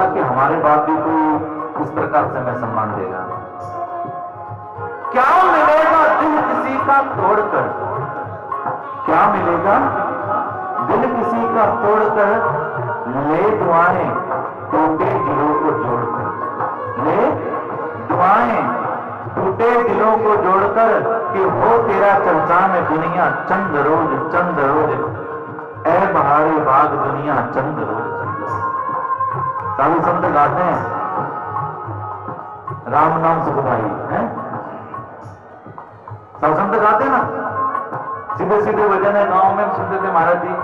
बोला कि हमारे बाद भी कोई इस प्रकार से हमें सम्मान देगा। क्या मिलेगा दिल किसी का तोड़कर, क्या मिलेगा दिल किसी का तोड़कर, ले दुआएं टूटे दिलों को जोड़कर, ले दुआएं टूटे दिलों को जोड़कर, कि हो तेरा चर्चा में दुनिया चंद रोज चंद रोज, ऐ बहारे बाग दुनिया चंद रोज चंद रोज। साधु संत गाते हैं राम नाम सुखदाई है, साधु संत गाते हैं ना, सीधे सीधे भजन है, गांव में सुनते थे महाराज जी।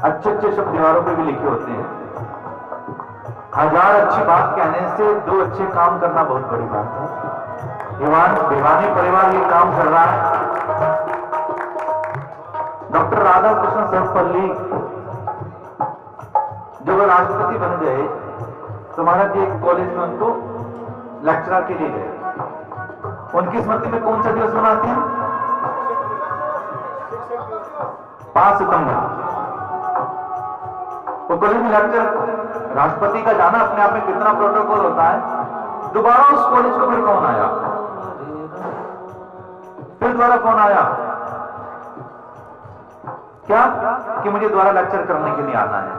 अच्छे शब्द दीवारों पे भी लिखे होते हैं। हजार अच्छी बात कहने से दो अच्छे काम करना बहुत बड़ी बात है। दीवानी परिवार ये काम कर रहा है। डॉक्टर राधा कृष्ण सर्वपल्ली जब वो राष्ट्रपति बन गए तो महाराज जी एक कॉलेज में उनको लेक्चरर के लिए गए। उनकी स्मृति में कौन सा दिवस मनाते हैं? 5 सितंबर। तो कॉलेज में लेक्चर राष्ट्रपति का जाना अपने आप में कितना प्रोटोकॉल होता है। दोबारा उस कॉलेज को फिर कौन आया, फिर दोबारा कौन आया, क्या कि मुझे दोबारा लेक्चर करने के लिए आना है,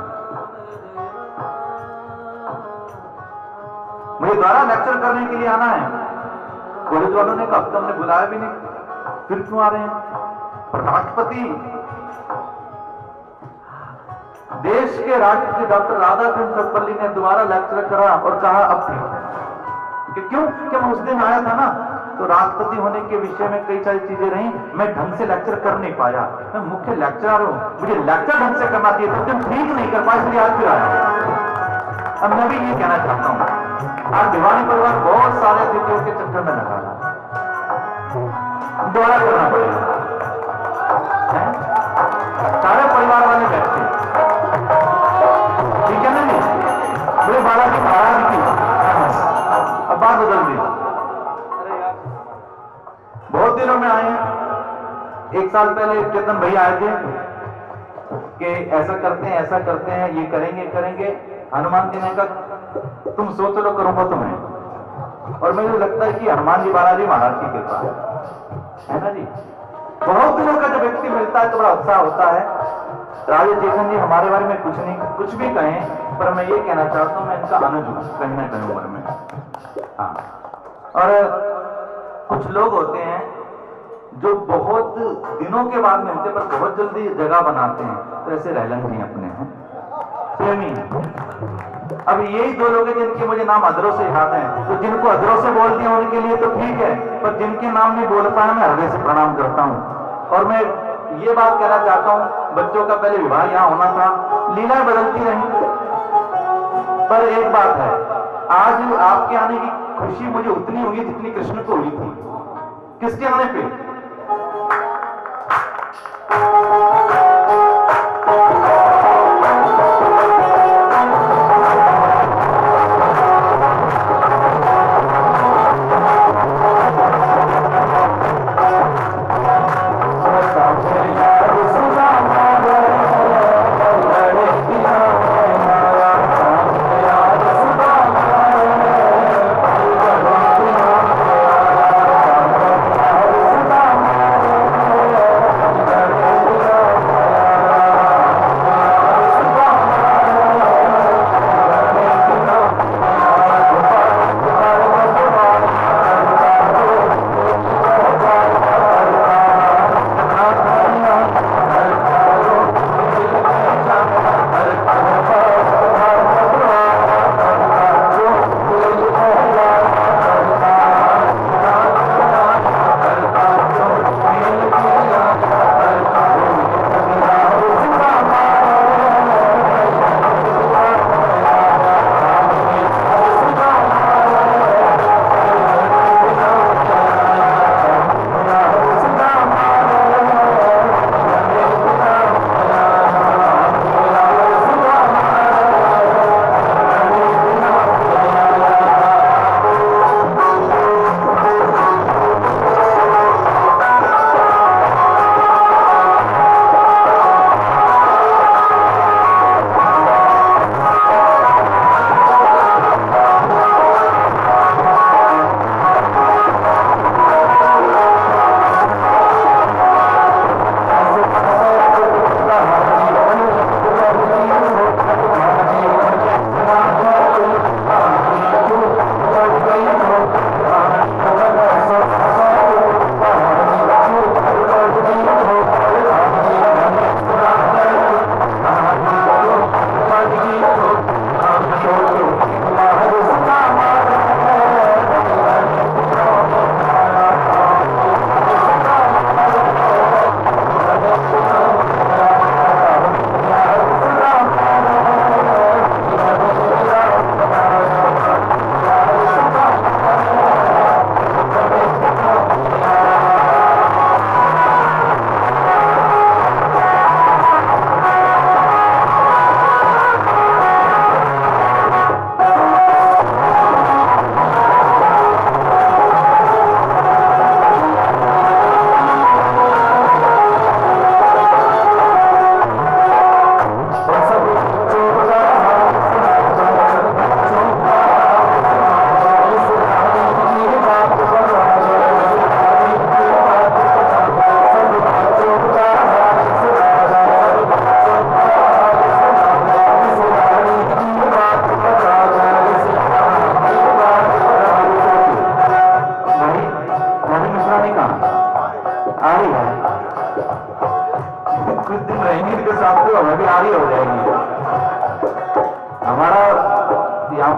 मुझे दोबारा लेक्चर करने के लिए आना है। कॉलेज वालों ने कहा अब तो हमने बुलाया भी नहीं, फिर क्यों आ रहे हैं। राष्ट्रपति देश के राष्ट्रपति डॉक्टर राधाकृष्ण सर्वपल्ली ने दोबारा लेक्चर करा और कहा अब ठीक है। क्यों? कि मैं उस दिन आया था ना, तो राष्ट्रपति होने के विषय में कई सारी चीजें रही, मैं ढंग से लेक्चर कर नहीं पाया। मैं मुख्य लेक्चरर हूं, मुझे लेक्चर ढंग से करना चाहिए, तो ठीक नहीं कर पाया, इसलिए आज फिर आया। अब मैं भी ये कहना चाहता हूं, आज दीवानी परिवार बहुत सारे अतिथियों के चक्कर में लगा रहा, दोबारा करना पड़ेगा। सारे परिवार वाले बैठे, ठीक है ना? एक साल पहले चेतन भैया आए थे कि ऐसा करते हैं, ये करेंगे। हनुमान जी ने कहा तुम सोच लो, करूंगा तुम्हें। और मुझे लगता है कि हनुमान जी बालाजी महाराज की कृपा है ना जी। बहुत दिनों का जब व्यक्ति मिलता है तो बड़ा उत्साह होता है। राजा चेतन जी हमारे बारे में कुछ भी कहें, पर मैं ये कहना चाहता हूं मैं इनका अनुज हूं कहीं ना कहीं उम्र में। हाँ, और कुछ लोग होते हैं जो बहुत दिनों के बाद मिलते पर बहुत जल्दी जगह बनाते हैं, तो ऐसे रैलन जी अपने हैं प्रेमी। अब यही दो लोग हैं जिनके मुझे नाम अदरों से याद हैं, तो जिनको अदरों से बोल दिया उनके लिए तो ठीक है, पर जिनके नाम नहीं बोल पाया मैं हृदय से प्रणाम करता हूं। और मैं ये बात कहना चाहता हूं, बच्चों का पहले विवाह यहां होना था, लीलाएं बदलती रही, पर एक बात है, आज आपके आने की खुशी मुझे उतनी हुई जितनी कृष्ण को हुई थी। किसके आने पे?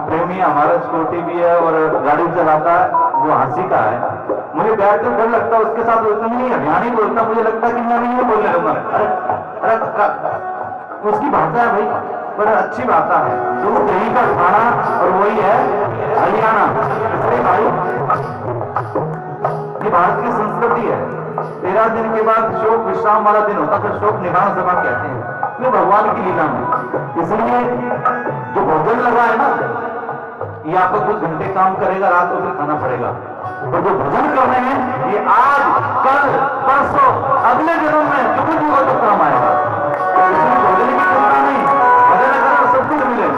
प्रेमी हमारा स्कूटी भी है और गाड़ी चलाता है, वो हंसी का है। मुझे बैठ कर डर लगता है उसके साथ बोलता नहीं, हरियाणी बोलता, मुझे लगता है कि मैं नहीं बोलने लूंगा। अरे उसकी भाषा है भाई, पर अच्छी भाषा है, दूध दही का खाना और वही है हरियाणा। इसलिए भाई ये भारत की संस्कृति है। 13 दिन के बाद शोक विश्राम वाला दिन होता है, शोक निवारण सभा कहते हैं, ये भगवान की लीला में। इसलिए जो भोजन लगा है ना, ये आपको कुछ घंटे काम करेगा, रात को फिर खाना पड़ेगा। तो जो भजन कर रहे हैं ये आज, कल, परसों, अगले जन्म में जो कुछ होगा तो काम आएगा। इसमें भजन की चिंता नहीं, भजन करो सब कुछ मिले।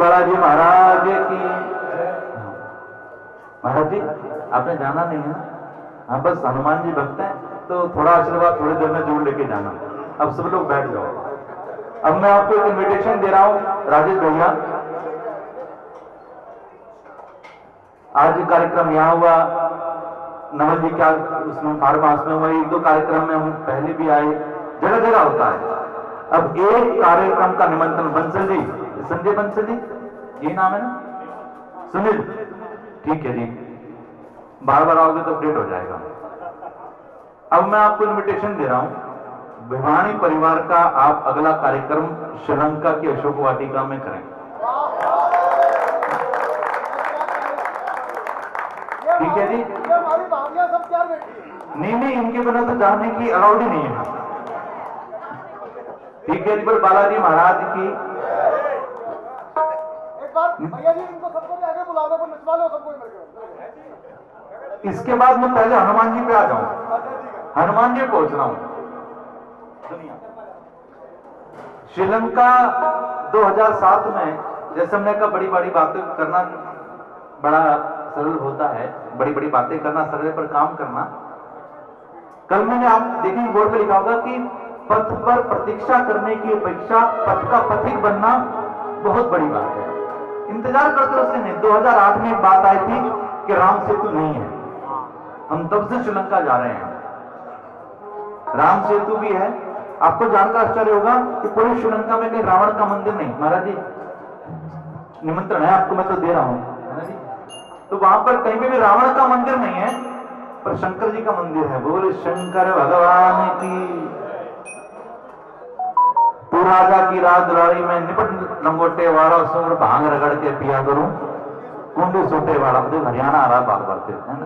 बालाजी महाराज की। महाराज जी आपने जाना नहीं है, हाँ बस हनुमान जी भक्त हैं तो थोड़ा आशीर्वाद थोड़ी देर में जरूर लेके जाना। अब सब लोग बैठ जाओ। अब मैं आपको एक इनविटेशन दे रहा हूं राजेश भैया। आज कार्यक्रम यहाँ हुआ, नवल जी क्या उसमें फार्म हाउस में हुआ, एक दो कार्यक्रम में हम पहले भी आए, जगह जगह होता है। अब एक कार्यक्रम का निमंत्रण, बंसल जी, संजय बंसल जी ये नाम है ना, सुनील, ठीक है जी, बार बार आओगे तो अपडेट हो जाएगा। अब मैं आपको इनविटेशन दे रहा हूं, भिवानी परिवार का आप अगला कार्यक्रम श्रीलंका की अशोक वाटिका में करें। ठीक है जी, हमारी भाभियां सब तैयार बैठी। नहीं, इनके बिना तो जाने की अलाउड ही नहीं है। ठीक है जी, पर बालाजी महाराज की एक बार भैया जी इनको सबको भी आगे बुला लो, नचवा लो सबको मिलकर। इसके बाद मैं पहले हनुमान जी पे आ जाऊं, हनुमान जी पहुंच रहा हूं। श्रीलंका 2007 में, जैसे हमने कहा बड़ी बड़ी बातें करना बड़ा सरल होता है, बड़ी बड़ी बातें करना सरल, पर काम करना। कल मैंने आप देखेंगे बोर्ड पे लिखा होगा कि पथ पर प्रतीक्षा करने की अपेक्षा पथ का पथिक बनना बहुत बड़ी बात है। इंतजार करते उससे नहीं। 2008 में एक बात आई थी कि राम सेतु नहीं है, हम तब से श्रीलंका जा रहे हैं। राम सेतु भी है। आपको जानकर आश्चर्य होगा कि पूरी श्रीलंका में कहीं रावण का मंदिर नहीं। महाराज जी निमंत्रण है आपको, मैं तो दे रहा हूं, है ना जी। तो वहां पर कहीं भी रावण का मंदिर नहीं है, पर शंकर जी का मंदिर है। बोले शंकर भगवान की। तू राजा की राज दुलारी में निपट लंगोटे वाला, सुर भांग रगड़ के पिया करूं, कुंडी सोटे वाला। देख हरियाणा आ रहा बार बार से, है ना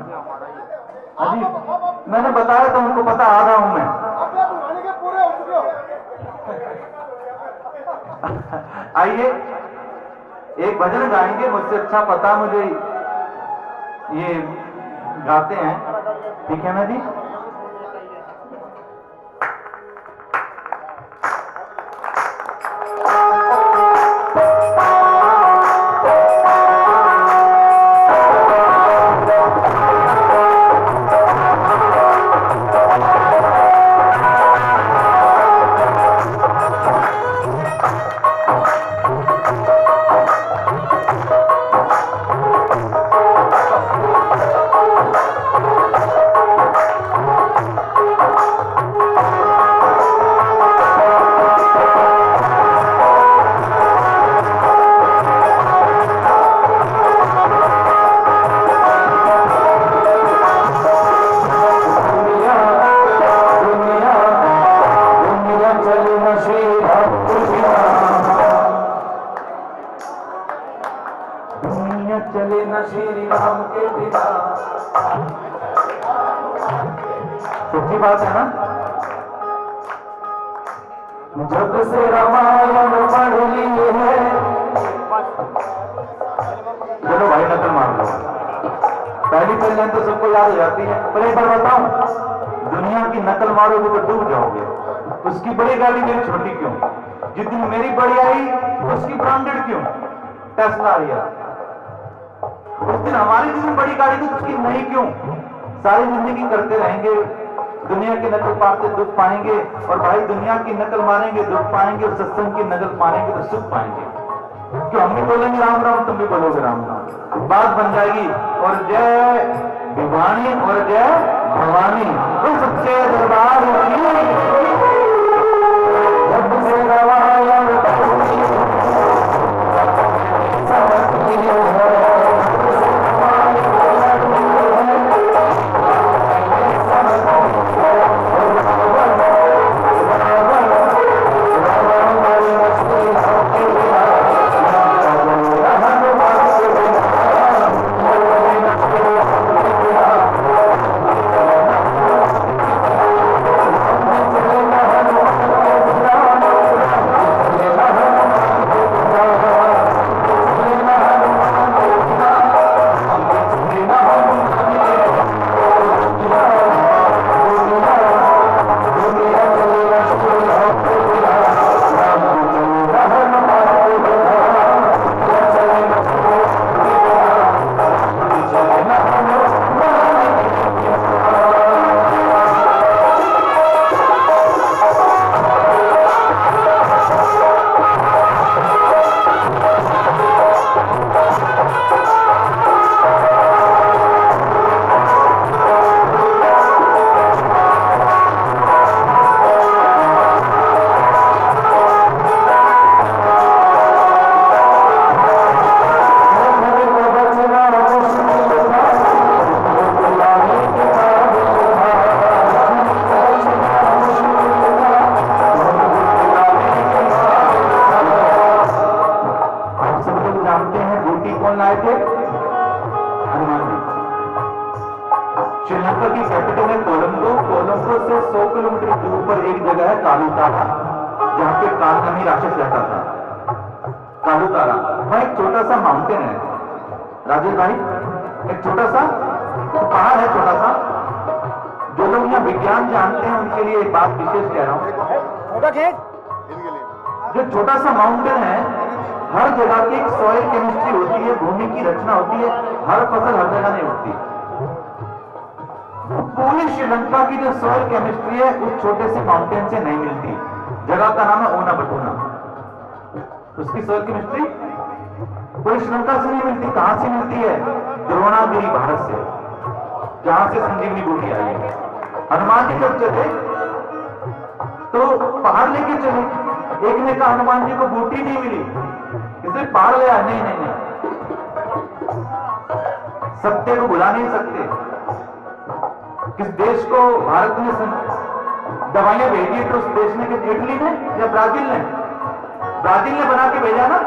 अजी। मैंने बताया तो उनको पता, आ रहा हूं मैं। पूरे हो चुके हो। आइए एक भजन गाएंगे, मुझसे अच्छा पता मुझे ये गाते हैं, ठीक है ना जी। चले न श्री राम के बिना। सच्ची बात है ना। जब से रामायण पढ़ लिए है, चलो भाई नकल मार लो, पहली लाइन तो सबको याद हो जाती है। पर एक बार बताऊं, दुनिया की नकल मारोगे तो डूब जाओगे। उसकी बड़ी गाड़ी मेरी छोटी क्यों, जितनी मेरी बड़ी आई उसकी ब्रांडेड क्यों, टेस्ला आ रही है। उस दिन हमारी जितनी बड़ी गाड़ी थी उसकी नहीं क्यों। सारी जिंदगी करते रहेंगे, दुनिया की नकल मारते दुख पाएंगे। और भाई दुनिया की नकल मारेंगे दुख पाएंगे, और सत्संग की नकल मारेंगे तो सुख पाएंगे। क्यों हम भी बोलेंगे राम राम, तुम भी बोलोगे राम राम, बात बन जाएगी। और जय भिवानी और जय भवानी उस सच्चे दरबार की जब से रवाया श्रीलंका की कैपिटल है कोलंबो। कोलंबो से 100 किलोमीटर दूर पर एक जगह है कालूतारा, जहां पे काल नामी राक्षस रहता था। कालूतारा वहां एक छोटा सा माउंटेन है राजेश भाई, एक छोटा सा पहाड़ है, छोटा सा। जो लोग यहाँ विज्ञान जानते हैं उनके लिए एक बात विशेष कह रहा हूँ। जो छोटा सा माउंटेन है, हर जगह की एक सॉइल केमिस्ट्री होती है, भूमि की रचना होती है। हर फसल हर जगह नहीं होती। पूरी श्रीलंका की जो सॉइल केमिस्ट्री है उस छोटे से माउंटेन से नहीं मिलती। जगह का नाम है ओना बटूना। उसकी सॉइल केमिस्ट्री पूरी श्रीलंका से नहीं मिलती। कहां से मिलती है? द्रोणागिरी, भारत से, जहां से संजीवनी बूटी आई है। हनुमान जी जब चले तो पहाड़ लेके चले। एक ने कहा हनुमान जी को बूटी नहीं मिली, इसलिए पहाड़ ले आए। नहीं नहीं नहीं, सत्य को भुला नहीं सकते। किस देश को भारत ने दवाइयां भेजी तो उस देश ने, इटली ने या ब्राजील ने? ब्राजील ने बना के भेजा ना।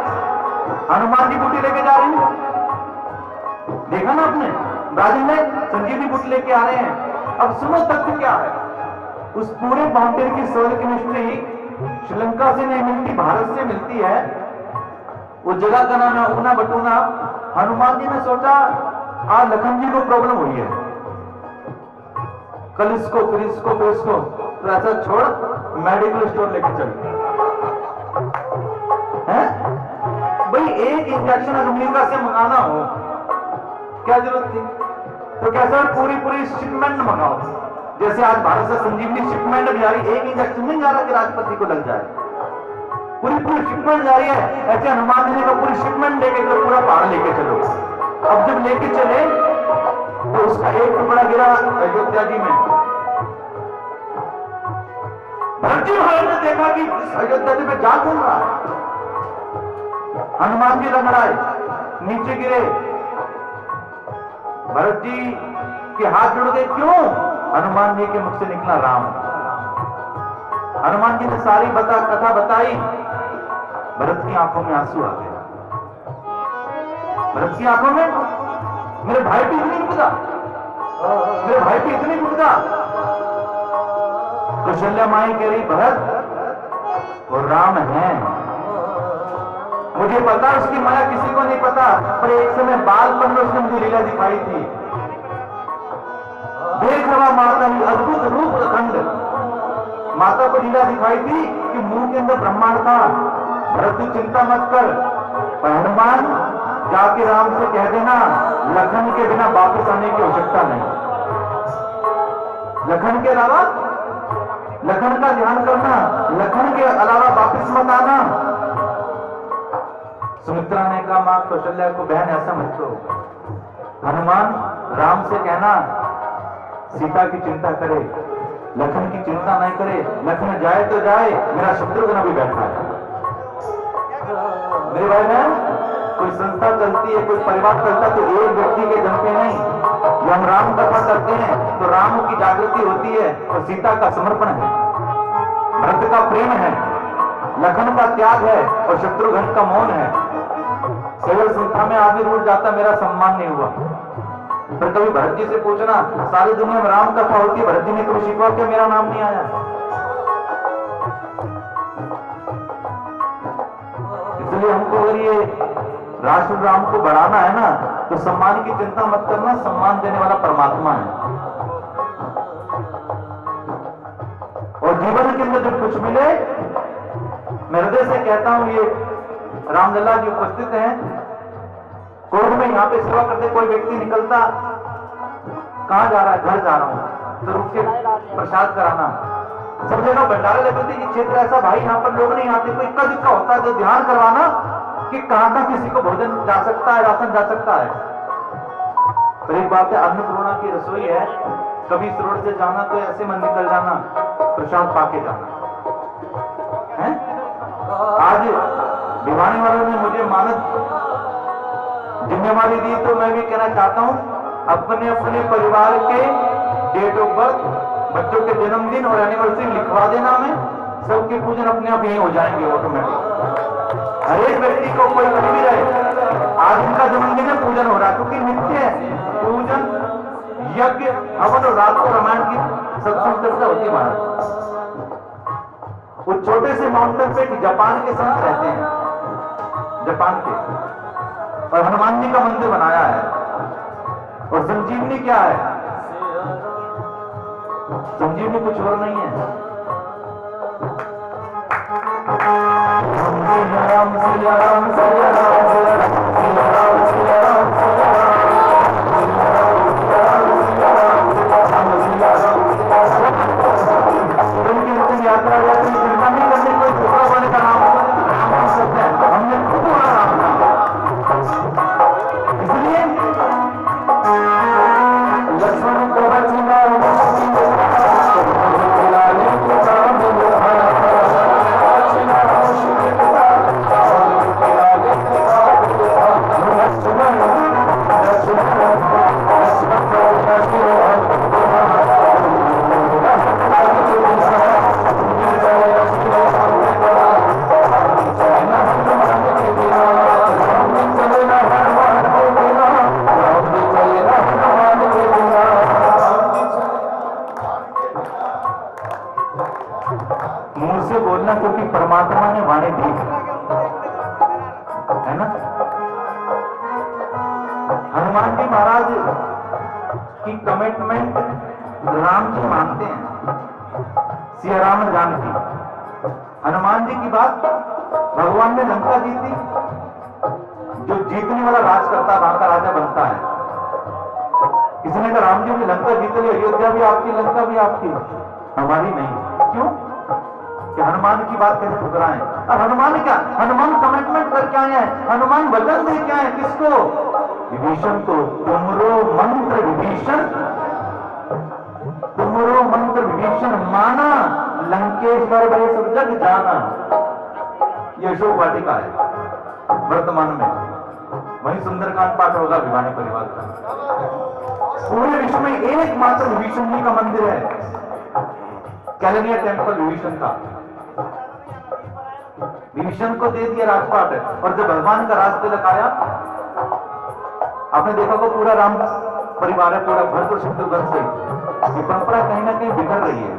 हनुमान जी बूटी लेके जा रहे हैं, देखा ना आपने? ब्राजील में संजीवनी बूटी लेके आ रहे हैं। अब सुनो तथ्य क्या है। उस पूरे माउंटेन की सॉइल केमिस्ट्री श्रीलंका से नहीं मिलती, भारत से मिलती है। उस जगह का नाम है ऊना बटूना। हनुमान जी ने सोचा आज लखन जी को प्रॉब्लम हुई है, कल इसको फिर इसको फिर इसको, तो ऐसा छोड़ मेडिकल स्टोर लेके चल। भाई एक इंजेक्शन अमेरिका से मंगाना हो क्या जरूरत थी? तो कैसा पूरी पूरी शिपमेंट मंगाओ। जैसे आज भारत से संजीवनी शिपमेंट भी जा रही, एक इंजेक्शन नहीं जा रहा कि राष्ट्रपति को लग जाए, पूरी पूरी शिपमेंट जा रही है। ऐसे हनुमान जी को पूरी शिपमेंट लेके चलो, पूरा पहाड़ लेके चलो। अब जब लेके चले तो उसका एक टुकड़ा गिरा अयोध्या जी में। भरत जी महाराज ने देखा कि अयोध्या जी में जाग घूम रहा है। हनुमान जी लंगड़ाए, नीचे गिरे। भरत जी के हाथ जुड़ गए। क्यों? हनुमान जी के मुख से निकला राम। हनुमान जी ने सारी कथा बताई। भरत की आंखों में आंसू आ गए। भरत की आंखों में मेरे भाई भी इतनी टूटा, मेरे भाई भी इतनी टूटा। कौशल्या माई कह रही भरत वो राम है, मुझे पता उसकी माया किसी को नहीं पता, पर एक समय बालपन में उसने मुझे लीला दिखाई थी। देख रहा माता ही अद्भुत रूप खंड, माता को लीला दिखाई थी कि मुंह के अंदर ब्रह्मांड था। भरत तू चिंता मत कर, पर हनुमान जाके राम से कह देना लखन के बिना वापस आने की आवश्यकता नहीं। लखन के अलावा, लखन का ध्यान करना, लखन के अलावा वापस मत आना। सुमित्रा ने कहा मां कौशल्या को, बहन ऐसा मत करो। हनुमान राम से कहना सीता की चिंता करे, लखन की चिंता नहीं करे। लखन जाए तो जाए, मेरा शत्रुघ्न भी बैठा है। मेरे भाई बहन, कोई संस्था चलती है, कोई परिवार चलता है तो एक व्यक्ति के दम पे नहीं। जब हम राम कथा करते हैं तो राम की जागृति होती है और सीता का समर्पण है, भरत का प्रेम है, लखन का त्याग है और शत्रुघ्न का मौन है। केवल संस्था में आदमी रूठ जाता, मेरा सम्मान नहीं हुआ। पर कभी भरत जी से पूछना, सारी दुनिया में राम कथा होती है, भरत जी ने कभी शिकवा किया मेरा नाम नहीं आया? इसलिए हमको अगर ये राष्ट्र राम को बढ़ाना है ना, तो सम्मान की चिंता मत करना, सम्मान देने वाला परमात्मा है। और जीवन के अंदर जब कुछ मिले, मैं हृदय से कहता हूं, ये रामलला जी उपस्थित हैं कोर्ट में, यहाँ पे सेवा करते कोई व्यक्ति निकलता, कहां जा रहा है? घर जा रहा हूं, तो रुक के प्रसाद कराना। सब जगह भंडारे लगते थे कि क्षेत्र ऐसा भाई यहाँ पर लोग नहीं आते, कोई इक्का दुक्का होता है तो ध्यान करवाना कि कहां किसी को भोजन जा सकता है, राशन जा सकता है। पर एक बात है, अन्नपूर्णा की रसोई है, कभी इस रोड से जाना तो ऐसे मन निकल जाना, प्रसाद पाके जाना है। आज भिवानी वालों ने मुझे मानद जिम्मेवारी दी, तो मैं भी कहना चाहता हूं, अपने अपने परिवार के डेट ऑफ बर्थ, बच्चों के जन्मदिन और एनिवर्सरी लिखवा देना, में सबके पूजन अपने आप यही हो जाएंगे ऑटोमेटिक। हर एक व्यक्ति को कोई कभी भी रहे, आज उनका जन्मदिन है, पूजन हो रहा है, क्योंकि नित्य है पूजन, यज्ञ, हवन और रात को रामायण की सत्संग चर्चा होती है। महाराज वो छोटे से माउंटेन पे जापान के संत रहते हैं, जापान के, और हनुमान जी का मंदिर बनाया है। और संजीवनी क्या है? संजीवनी कुछ और नहीं है, राम सिया राम सिया राम सिया राम सिया राम सिया राम यात्रा जाती, चिंता नहीं करनी, कोई छोटा वाले का नाम राम शब्द है, हमने खुद बोला राम नाम। इसलिए लक्ष्मण को बचना क्योंकि परमात्मा ने वाणी दी है ना। हनुमान जी महाराज की कमिटमेंट राम जी मानते हैं, सिया राम जानकी। हनुमान जी की बात, भगवान ने लंका जीती, जो जीतने वाला राज करता है वहां का राजा बनता है। किसी ने कहा राम जी ने लंका जीत ली, अयोध्या भी आपकी, लंका भी आपकी, हमारी नहीं। क्यों? कि हनुमान की बात कैसे ठुकराएं? अब हनुमान क्या, हनुमान कमिटमेंट करके आए हैं, हनुमान वचन दे के आए, किसको? विभीषण को। तुमरो मंत्र विभीषण, तुमरो मंत्र विभीषण माना, लंकेश्वर भय सब जग जाना। ये अशोक वाटिका है वर्तमान में, वही सुंदरकांड पाठ होगा भिवानी परिवार का। पूरे विश्व में एकमात्र विभीषण जी का मंदिर है, कैलेनिया टेम्पल विभीषण का। विभीषण को दे दिया राजपाट, और जब भगवान का राज तिलक आया, आपने देखा को पूरा राम परिवार है, पूरा भरत शत्रुघ्न से ये परंपरा कहीं ना कहीं बिखर रही है।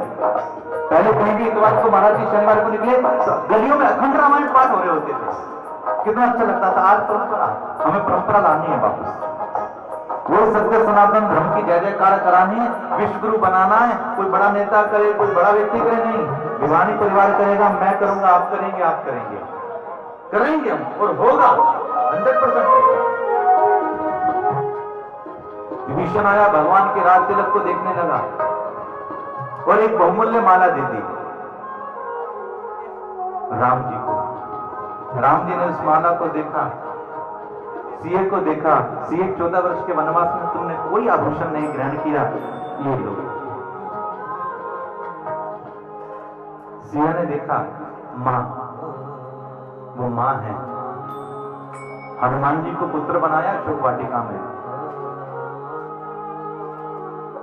पहले कहीं भी इतवार को महाराज जी शनिवार को निकले तो गलियों में अखंड रामायण पाठ हो रहे होते थे, कितना अच्छा लगता था। आज परंपरा, हमें परंपरा लानी है वापस, वो सत्य सनातन धर्म की जय जयकार करानी है, विश्व गुरु बनाना है। कोई बड़ा नेता करे, कोई बड़ा व्यक्ति करे, नहीं, भिवानी परिवार करेगा, मैं करूंगा, आप करेंगे, आप करेंगे, करेंगे हम, और होगा 100%। विभीषण आया, भगवान के राज तिलक को देखने लगा और एक बहुमूल्य माला दे दी राम जी को। राम जी ने उस माला को देखा, सीए को देखा, सीए 14 वर्ष के वनवास में तुमने कोई आभूषण नहीं ग्रहण किया, ये लो। सिया ने देखा मां, वो मां है। हनुमान जी को पुत्र बनाया अशोक वाटिका में।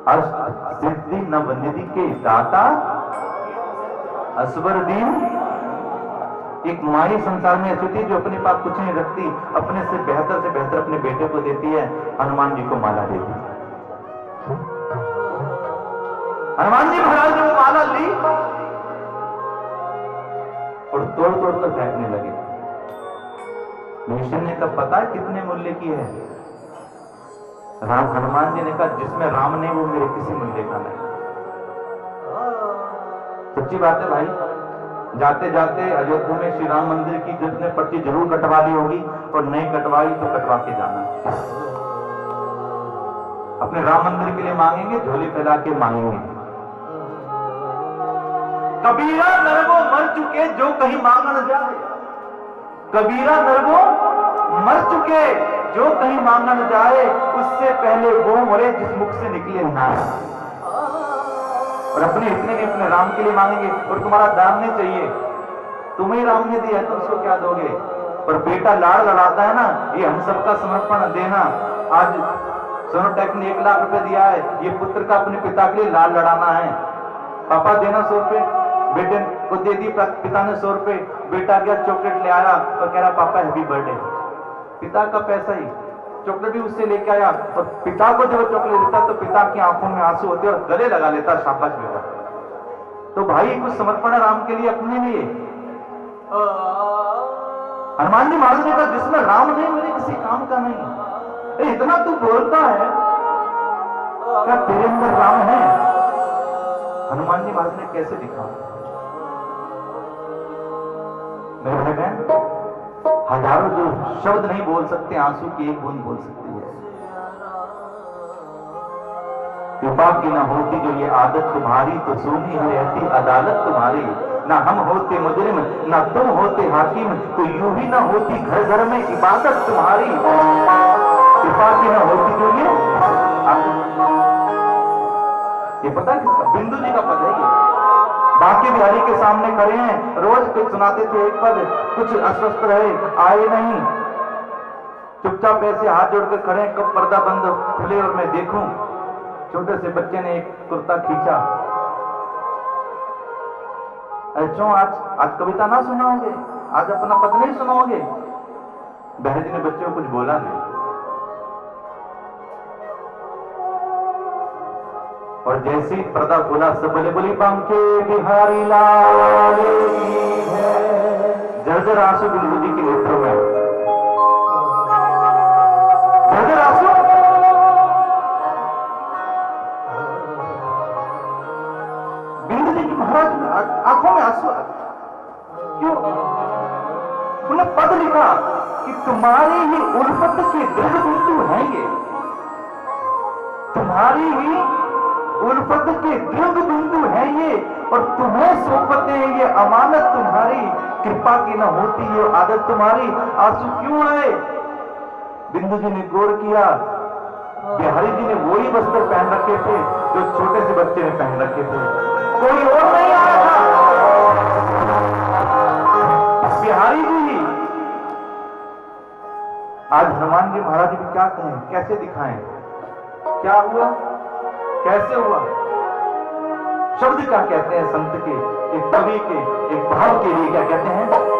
अष्ट सिद्धि नवनिधि के दाता असवर दीन। एक माँ ही संसार में ऐसी होती है जो अपने पास कुछ नहीं रखती, अपने से बेहतर अपने बेटे को देती है। हनुमान जी को माला देती है। हनुमान जी महाराज ने वो माला ली और तोड़ कर फेंकने लगे। मिशन ने कब पता है कितने मूल्य की है? राम हनुमान जी ने कहा जिसमें राम नहीं वो मेरे किसी मूल्य का नहीं। सच्ची बात है भाई। जाते जाते अयोध्या में श्री राम मंदिर की जिसने पर्ची जरूर कटवा ली होगी, और नहीं कटवाई तो कटवा के जाना। अपने राम मंदिर के लिए मांगेंगे, झोली फैला के मांगेंगे। कबीरा नरगो मर चुके जो कहीं मांगा न जाए। कबीरा नरगो मर चुके जो कहीं मांगा न जाए, उससे पहले वो मरे जिस मुख से निकले ना। और अपने इतने नहीं अपने राम के लिए मांगेंगे, और तुम्हारा दान नहीं चाहिए, तुम्हें राम ने दिया, तुम उसको क्या दोगे? पर बेटा लाड़ लड़ाता है ना, ये हम सबका समर्पण देना। आज सोनोटेक ने 1 लाख रुपए दिया है, ये पुत्र का अपने पिता के लिए लाड़ लड़ाना है। पापा देना 100 रुपए, बेटे को दे दी, पिता ने 100 रुपए। बेटा गया चॉकलेट ले आया और कह रहा पापा हैप्पी बर्थडे। पिता का पैसा ही, चॉकलेट भी उससे लेके आया, और पिता को जब चॉकलेट देता तो पिता की आंखों में आंसू होते और गले लगा लेता, शाबाश बेटा। तो भाई कुछ समर्पण है राम के लिए, अपने लिए। हनुमान जी महाराज ने कहा जिसमें राम नहीं मेरे किसी काम का नहीं। इतना तू बोलता है, क्या तेरे अंदर राम है? हनुमान जी महाराज ने कैसे दिखा? मेरे भाई बहन, हजारों जो शब्द नहीं बोल सकते, आंसू की एक बूंद बोल सकती है। कृपा की ना होती जो ये आदत तुम्हारी, तो सोनी ही रहती अदालत तुम्हारी। ना हम होते मुजरिम, ना तुम होते हाकिम, तो यूं ही ना होती घर घर में इबादत तुम्हारी। कृपा की ना होती जो ये पता है किसका? बिंदु जी का पद है ये। बाकी बिहारी के सामने खड़े हैं, रोज कुछ सुनाते थे एक पद, कुछ अस्वस्थ रहे, आए नहीं, चुपचाप ऐसे हाथ जोड़कर खड़े हैं, कब पर्दा बंद खुले और मैं देखूं। छोटे से बच्चे ने एक कुर्ता खींचा। क्यों आज कविता ना सुनाओगे? आज अपना पद नहीं सुनाओगे? बहन जी ने बच्चे को कुछ बोला नहीं, और जैसे ही पर्दा खोला सब बोले बोली बांके बिहारी लाल की है। जर्जर आंसू बिंदु जी के नेत्रों में, जर्जर आंसू। बिंदु जी की महाराज आंखों में आंसू। क्यों? उन्होंने पद लिखा कि तुम्हारी ही उल्फत के दृढ़ बिंदु हैं ये, तुम्हारी ही उल्फत के दृढ़ बिंदु है ये, और तुम्हें सौंपते हैं ये अमानत तुम्हारी। कृपा की न होती ये आदत तुम्हारी। आंसू क्यों आए? बिंदु जी ने गौर किया, बिहारी जी ने वही वस्त्र पहन रखे थे जो छोटे से बच्चे ने पहन रखे थे, कोई और नहीं आया था, बिहारी जी ही। आज हनुमान जी महाराज भी क्या कहें, कैसे दिखाएं? क्या हुआ, कैसे हुआ? शब्द क्या कहते हैं संत के, एक कवि के, एक भाव के लिए क्या कहते हैं?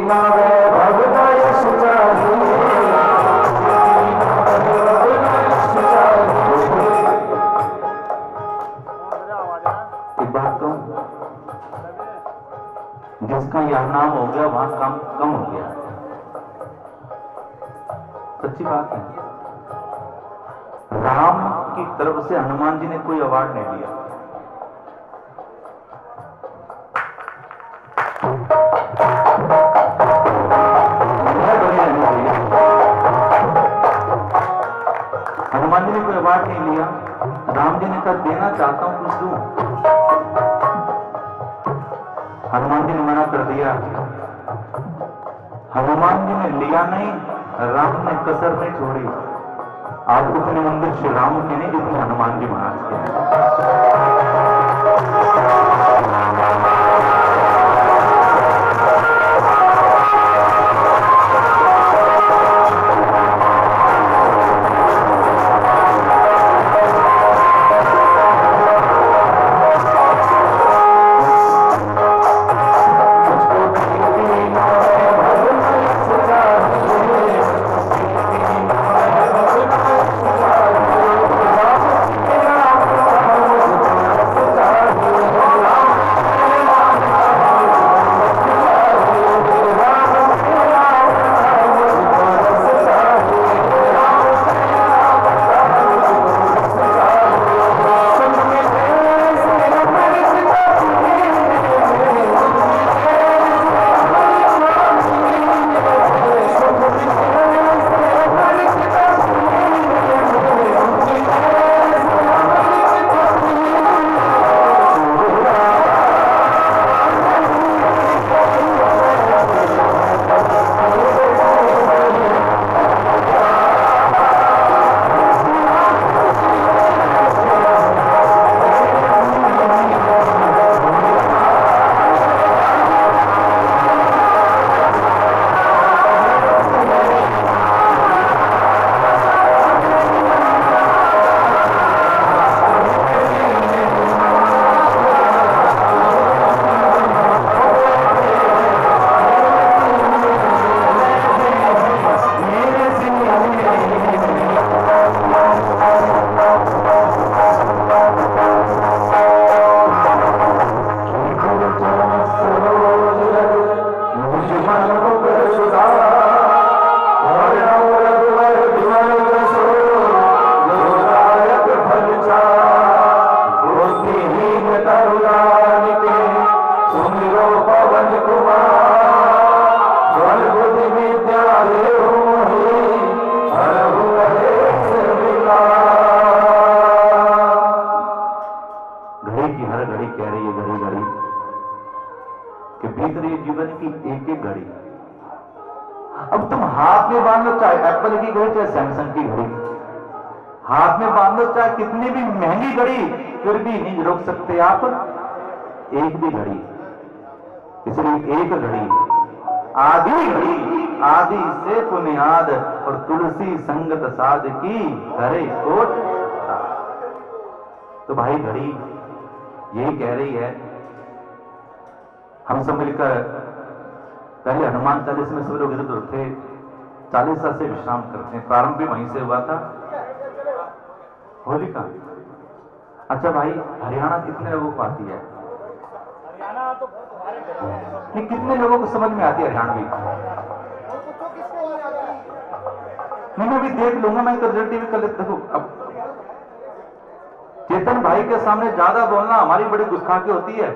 नावे भगना यश चाहिए, एक बात कहूं, जिसका यह नाम हो गया वहां काम कम हो गया। सच्ची बात है। राम की तरफ से हनुमान जी ने कोई अवार्ड नहीं दिया। हनुमान जी ने कोई अवार्ड नहीं लिया। राम जी ने कहा देना चाहता हूं कुछ दूं। हनुमान जी ने मना कर दिया। हनुमान जी ने लिया नहीं, राम ने कसर नहीं छोड़ी। आज उतने मंदिर श्री राम के नहीं जितने हनुमान जी महाराज के हैं। सैमसंग की घड़ी हाथ में बांध लो, चाहे कितनी भी महंगी घड़ी, फिर भी नहीं रोक सकते आप एक भी घड़ी। इसलिए एक घड़ी आदि घड़ी, आदि से बुनियाद, और तुलसी संगत साध की करे कोट। तो भाई घड़ी यही कह रही है। हम सब मिलकर पहले हनुमान चालीसा में सब लोग इधर उधर थे, चालीसा से विश्राम करते हैं। प्रारंभ भी वहीं से हुआ था, होलिका। अच्छा भाई, हरियाणा कितने लोगों को आती है? हरियाणा तो नहीं, कितने लोगों को समझ में आती है हरियाणवी? नहीं, मैं भी देख लूंगा, मैं तो रिजल्ट भी कर लेता। देखो अब चेतन भाई के सामने ज्यादा बोलना हमारी बड़ी गुस्ताखी होती है।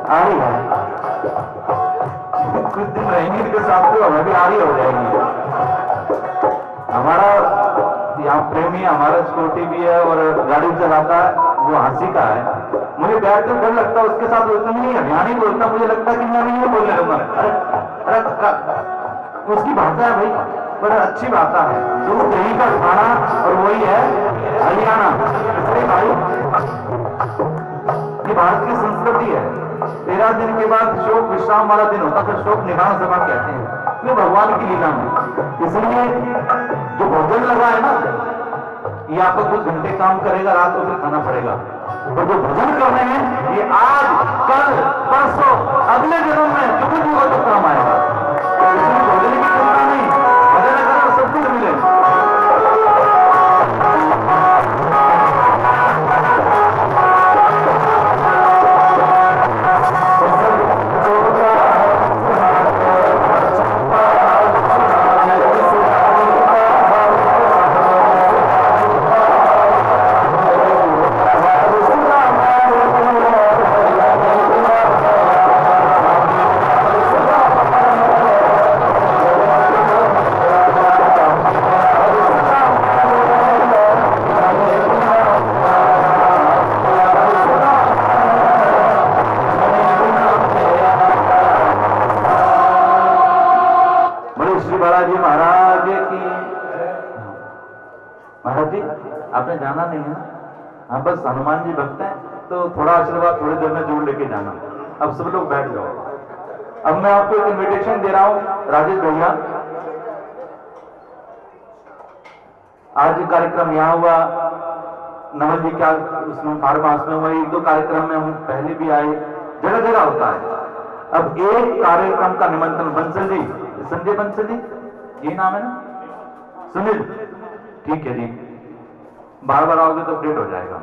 आ रही है, कुछ दिन रहेंगी इनके साथ तो हमें भी आ रही हो जाएगी। हमारा यहाँ प्रेमी हमारा स्कूटी भी है और गाड़ी चलाता है, वो हंसी का है। मुझे बैठ कर डर लगता है उसके साथ, उतना नहीं हरियाणी बोलता, मुझे लगता है कि मैं नहीं बोलने लूंगा। उसकी भाषा है भाई, बड़ा अच्छी भाषा है, दूध दही का खाना और वही है हरियाणा। अरे भाई ये भारत की संस्कृति है। 13 दिन के बाद शोक विश्राम वाला दिन होता है, शोक निवारण सभा कहते हैं, ये भगवान की लीला में। इसलिए जो भोजन लगा है ना, ये आपको कुछ घंटे काम करेगा, रात को फिर खाना पड़ेगा। और जो भोजन कर रहे हैं ये आज कल परसों अगले दिनों में जो कुछ होगा तो काम आएगा। इसलिए भोजन की चिंता नहीं, भोजन अगर सब कुछ मिले। आपने जाना नहीं है, हाँ बस हनुमान जी भक्त हैं तो थोड़ा आशीर्वाद थोड़ी देर में जरूर लेके जाना। अब सब लोग बैठ जाओ। अब मैं आपको एक इनविटेशन दे रहा हूं राजेश भैया। आज कार्यक्रम यहाँ हुआ, नवल जी क्या उसमें फार्म हाउस में हुआ, 1-2 कार्यक्रम में हम पहले भी आए, जगह जगह होता है। अब एक कार्यक्रम का निमंत्रण बंसल जी, संजय बंसल जी, ये नाम है ना, सुनील, ठीक है जी, बार बार आओगे तो अपडेट हो जाएगा।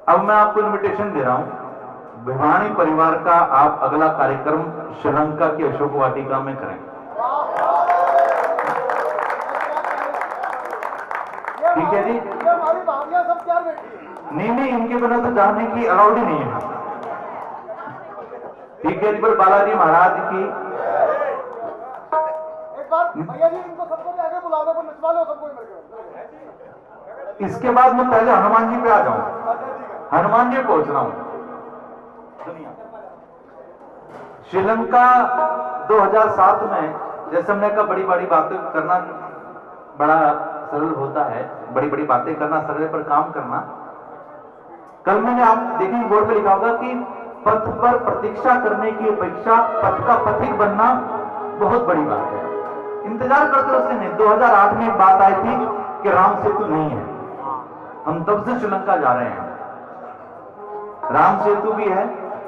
अब मैं आपको इनविटेशन दे रहा हूं, भिवानी परिवार का आप अगला कार्यक्रम श्रीलंका की अशोक वाटिका में करें। ठीक है जी, हमारी भाभियां सब क्या बैठी? नहीं, इनके बिना तो जाने की अलाउड ही नहीं है। ठीक है जी, पर बालाजी महाराज की एक बार भैया जी इनको सबको भी आगे बुला लो, नचवा लो सबको मिलकर। इसके बाद मैं पहले हनुमान जी पे आ जाऊं, हनुमान जी पहुंच रहा हूं। श्रीलंका 2007 में, जैसे हमने कहा बड़ी बड़ी बातें करना बड़ा सरल होता है, बड़ी बड़ी बातें करना सरल पर काम करना। कल मैंने आप देखेंगे बोर्ड पे लिखा होगा कि पथ पर प्रतीक्षा करने की अपेक्षा पथ का पथिक बनना बहुत बड़ी बात है। इंतजार करते उससे नहीं। 2008 में एक बात आई थी कि राम सेतु नहीं है, हम तब से श्रीलंका जा रहे हैं, राम सेतु भी है।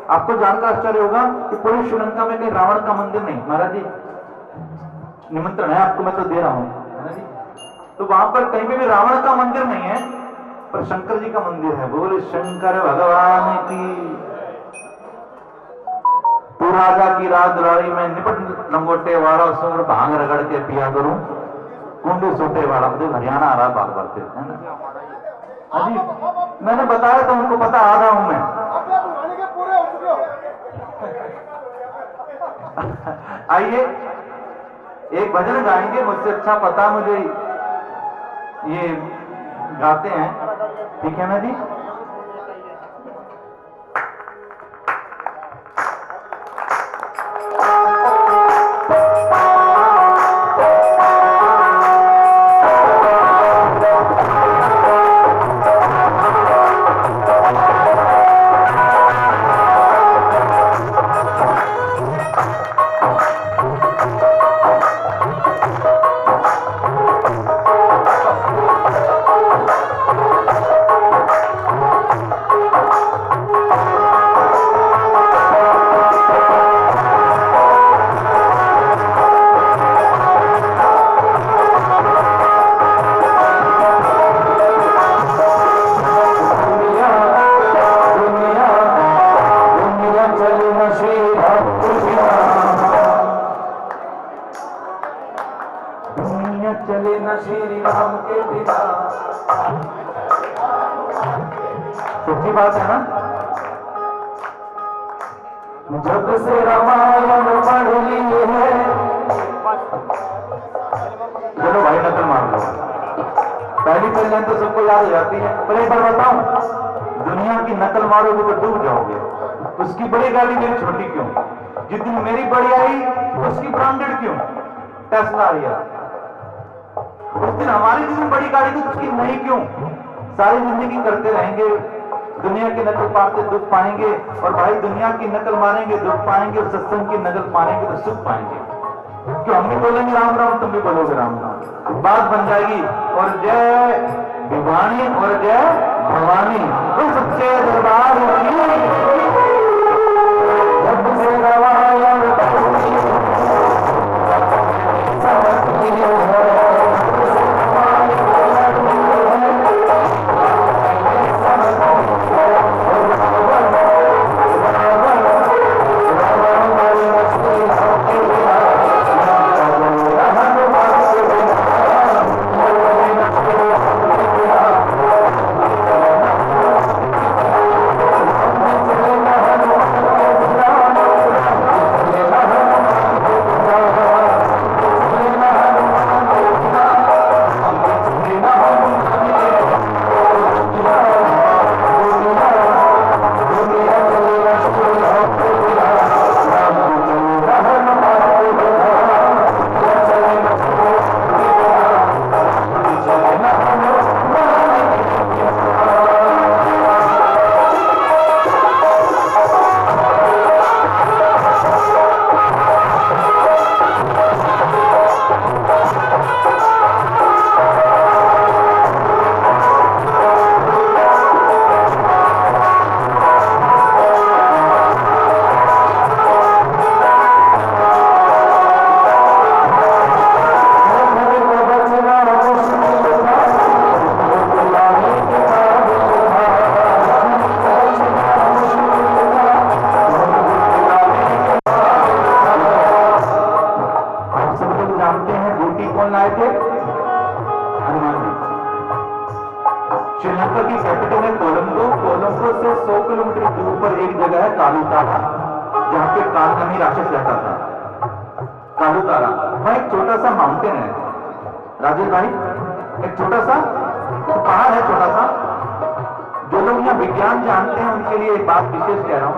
आपको जानकर आश्चर्य होगा कि पूरे श्रीलंका में कहीं रावण का मंदिर नहीं। महाराज जी निमंत्रण है आपको, मैं तो दे रहा हूं, है ना जी। तो वहां पर कहीं भी रावण का मंदिर नहीं है, पर शंकर जी का मंदिर है। बोले शंकर भगवान की। तू राजा की राज दुलारी में निपट लंगोटे वाला सुम्र भांग रगड़ के पिया करूं, कुंडी सोटे वाला। मुझे हरियाणा आ रहा बात करते है ना अजी, मैंने बताया तो उनको पता आ रहा हूं मैं। के पूरे हो चुके हो। आइए एक भजन गाएंगे, मुझसे अच्छा पता मुझे ये गाते हैं, ठीक है ना जी। चले न श्री राम के बिना। सच्ची बात है ना। जब से रामायण पढ़ ली है। चलो भाई नकल मार लो, पहली लाइन तो सबको याद हो जाती है। पर एक बार बताऊं, दुनिया की नकल मारोगे तो डूब जाओगे। उसकी बड़ी गाड़ी मेरी छोटी क्यों, जितनी मेरी बड़ी आई उसकी ब्रांडेड क्यों, टेस्ला आई है। उस दिन हमारी जितनी बड़ी गाड़ी थी उसकी नहीं क्यों। सारी जिंदगी करते रहेंगे, दुनिया की नकल मारते दुख पाएंगे। और भाई दुनिया की नकल मारेंगे दुख पाएंगे, और सत्संग की नकल मारेंगे तो सुख पाएंगे। क्यों हम भी बोलेंगे राम राम, तुम भी बोलोगे राम राम, बात बन जाएगी। और जय भिवानी और जय भवानी उस सच्चे दरबार की। जब से रामायण श्रीलंका की कैपिटल है कोलंबो। कोलंबो से 100 किलोमीटर दूर पर एक जगह है कालूतारा, जहां पे कालनामी राक्षस रहता था। कालूतारा वहां एक छोटा सा माउंटेन है राजेश भाई, एक छोटा सा पहाड़ है, छोटा सा। जो लोग यहाँ विज्ञान जानते हैं उनके लिए एक बात विशेष कह रहा हूँ।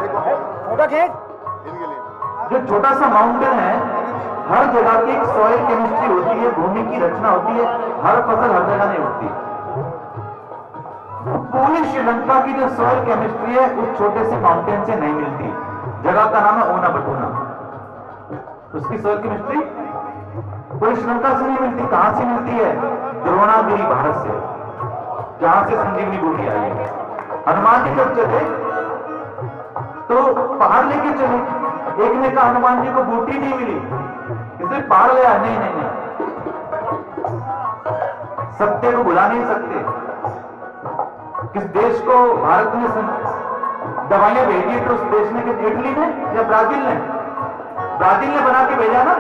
जो छोटा सा माउंटेन है, हर जगह की एक सॉइल केमिस्ट्री होती है, भूमि की रचना होती है, हर फसल हर जगह नहीं उगती। पूरी श्रीलंका की जो सॉइल केमिस्ट्री है उस छोटे से माउंटेन से नहीं मिलती। जगह का नाम है ओना बटूना। उसकी सॉइल केमिस्ट्री पूरी श्रीलंका से नहीं मिलती। कहां से मिलती है? द्रोणागिरी भारत से, जहां से संजीवनी बूटी आई है। हनुमान जी जब चले तो पहाड़ लेके चले, एक ने कहा हनुमान जी को बूटी नहीं मिली, इसलिए पहाड़ ले आए। नहीं नहीं नहीं, सत्य को भुला नहीं सकते। किस देश को भारत ने दवाइयां भेजी तो उस देश ने, इटली ने या ब्राजील ने? ब्राजील ने बना के भेजा ना।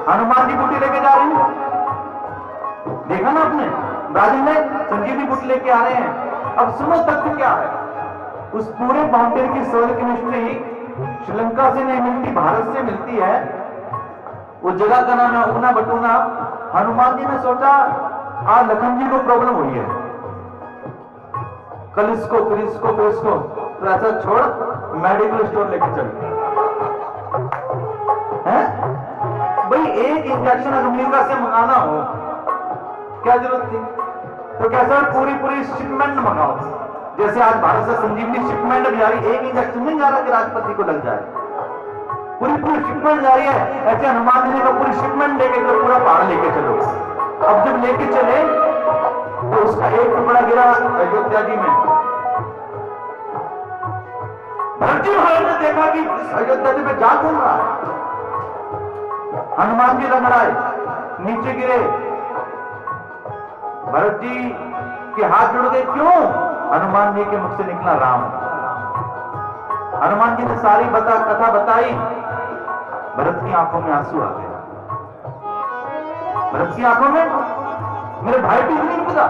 हनुमान जी बूटी लेके जा रही है, देखा ना आपने? ब्राजील में संजीवनी बूटी लेके आ रहे हैं। अब सुनो तथ्य क्या है। उस पूरे माउंटेन की सॉइल केमिस्ट्री श्रीलंका से नहीं मिलती, भारत से मिलती है। उस जगह का नाम है ऊना बटूना। हनुमान जी ने सोचा आज लखन जी को प्रॉब्लम हुई है, कल इसको फिर इसको फिर इसको, तो ऐसा छोड़ मेडिकल स्टोर लेके चल। भाई एक इंजेक्शन अमेरिका से मंगाना हो क्या जरूरत थी? तो कैसा पूरी पूरी शिपमेंट मंगाओ। जैसे आज भारत से संजीवनी शिपमेंट भी जा रही, एक इंजेक्शन नहीं जा रहा कि राष्ट्रपति को लग जाए, पूरी पूरी शिपमेंट जा रही है। ऐसे हनुमान जी का पूरी शिपमेंट लेके चलो, पूरा पहाड़ लेके चलो। अब जब लेके चले तो उसका एक टुकड़ा गिरा अयोध्या जी में। भरत जी महाराज ने देखा कि अयोध्या जी में जा घूम रहा है। हनुमान जी लंगड़ाए, नीचे गिरे। भरत जी के हाथ जुड़ गए। क्यों? हनुमान जी के मुख से निकला राम। हनुमान जी ने सारी कथा बताई। भरत की आंखों में आंसू आ गए। भरत की आंखों में, मेरे भाई भी इतनी रुकदा,